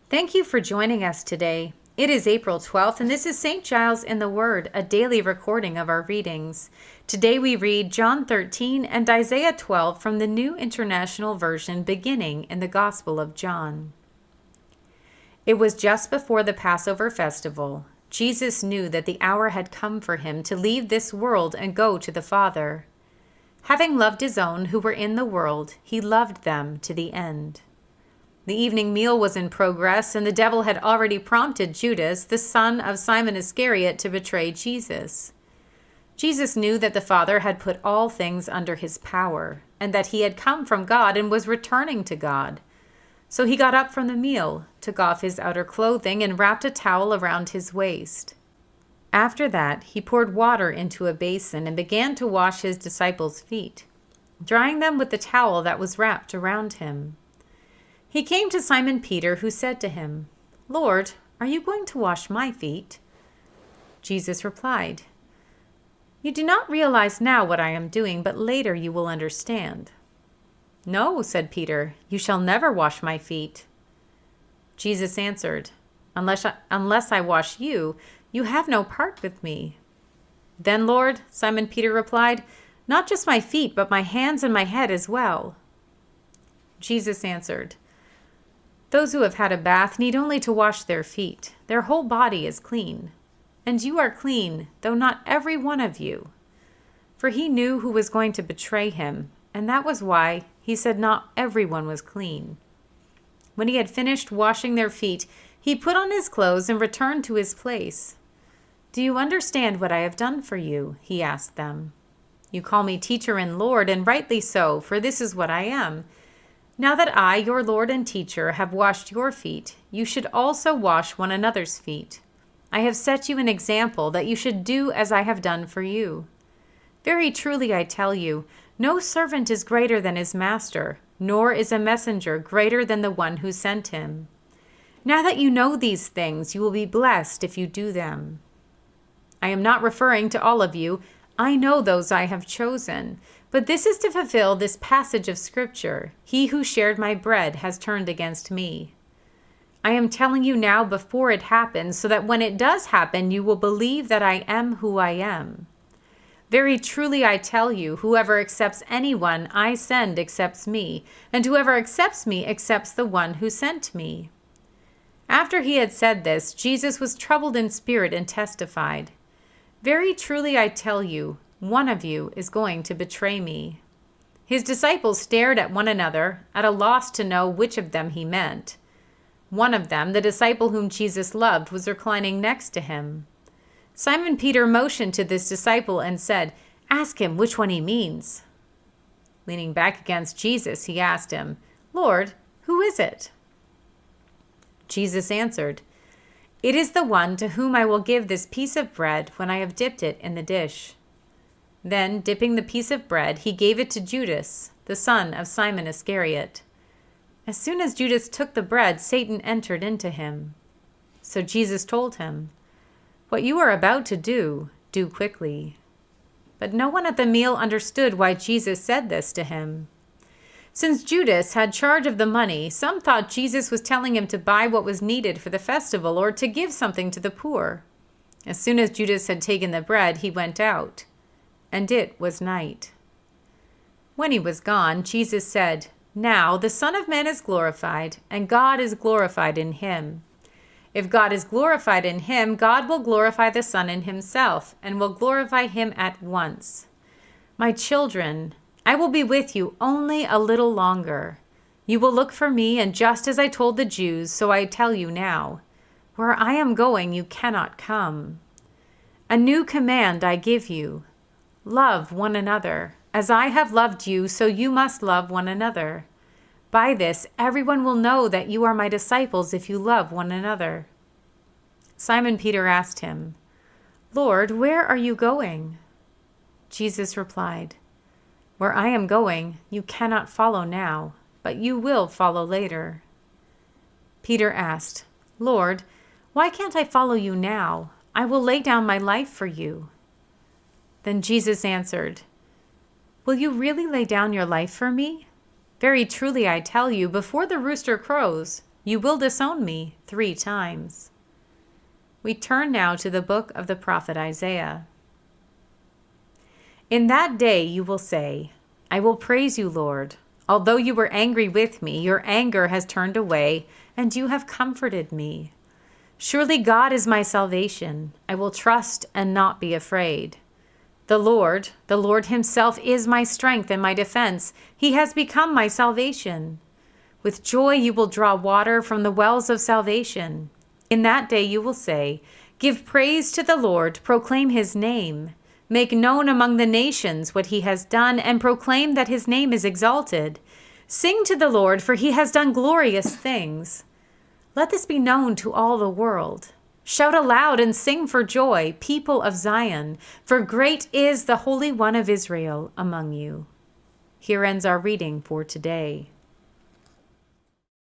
Thank you for joining us today. It is April 12th, and this is St. Giles in the Word, a daily recording of our readings. Today we read John 13 and Isaiah 12 from the New International Version, beginning in the Gospel of John. It was just before the Passover festival. Jesus knew that the hour had come for him to leave this world and go to the Father. Having loved his own who were in the world, he loved them to the end. The evening meal was in progress, and the devil had already prompted Judas, the son of Simon Iscariot, to betray Jesus. Jesus knew that the Father had put all things under his power, and that he had come from God and was returning to God. So he got up from the meal, took off his outer clothing, and wrapped a towel around his waist. After that, he poured water into a basin and began to wash his disciples' feet, drying them with the towel that was wrapped around him. He came to Simon Peter, who said to him, "Lord, are you going to wash my feet?" Jesus replied, "You do not realize now what I am doing, but later you will understand." "No," said Peter, "you shall never wash my feet." Jesus answered, Unless I wash you, you have no part with me." "Then, Lord," Simon Peter replied, "not just my feet, but my hands and my head as well." Jesus answered, "Those who have had a bath need only to wash their feet. Their whole body is clean. And you are clean, though not every one of you." For he knew who was going to betray him, and that was why he said not everyone was clean. When he had finished washing their feet, he put on his clothes and returned to his place. "Do you understand what I have done for you?" he asked them. "You call me teacher and Lord, and rightly so, for this is what I am. Now that I, your Lord and teacher, have washed your feet, you should also wash one another's feet. I have set you an example that you should do as I have done for you. Very truly I tell you, no servant is greater than his master, nor is a messenger greater than the one who sent him. Now that you know these things, you will be blessed if you do them. I am not referring to all of you. I know those I have chosen. But this is to fulfill this passage of Scripture. He who shared my bread has turned against me. I am telling you now before it happens, so that when it does happen, you will believe that I am who I am. Very truly I tell you, whoever accepts anyone I send accepts me, and whoever accepts me accepts the one who sent me." After he had said this, Jesus was troubled in spirit and testified, "Very truly I tell you, one of you is going to betray me." His disciples stared at one another, at a loss to know which of them he meant. One of them, the disciple whom Jesus loved, was reclining next to him. Simon Peter motioned to this disciple and said, "Ask him which one he means." Leaning back against Jesus, he asked him, "Lord, who is it?" Jesus answered, "It is the one to whom I will give this piece of bread when I have dipped it in the dish." Then, dipping the piece of bread, he gave it to Judas, the son of Simon Iscariot. As soon as Judas took the bread, Satan entered into him. So Jesus told him, "What you are about to do, do quickly." But no one at the meal understood why Jesus said this to him. Since Judas had charge of the money, some thought Jesus was telling him to buy what was needed for the festival or to give something to the poor. As soon as Judas had taken the bread, he went out, and it was night. When he was gone, Jesus said, "Now the Son of Man is glorified, and God is glorified in him. If God is glorified in him, God will glorify the Son in himself, and will glorify him at once. My children, I will be with you only a little longer. You will look for me, and just as I told the Jews, so I tell you now, where I am going, you cannot come. A new command I give you. Love one another. As I have loved you, so you must love one another. By this, everyone will know that you are my disciples if you love one another." Simon Peter asked him, "Lord, where are you going?" Jesus replied, "Where I am going, you cannot follow now, but you will follow later." Peter asked, "Lord, why can't I follow you now? I will lay down my life for you." Then Jesus answered, "Will you really lay down your life for me? Very truly I tell you, before the rooster crows, You will disown me 3 times. We turn now to the book of the prophet Isaiah. In that day you will say, I will praise you, Lord. Although you were angry with me, your anger has turned away, and you have comforted me. Surely God is my salvation. I will trust and not be afraid. The Lord himself is my strength and my defense. He has become my salvation. With joy you will draw water from the wells of salvation. In that day you will say, Give praise to the Lord, proclaim his name. Make known among the nations what he has done, and proclaim that his name is exalted. Sing to the Lord, for he has done glorious things. Let this be known to all the world. Shout aloud and sing for joy, people of Zion, for great is the Holy One of Israel among you. Here ends our reading for today.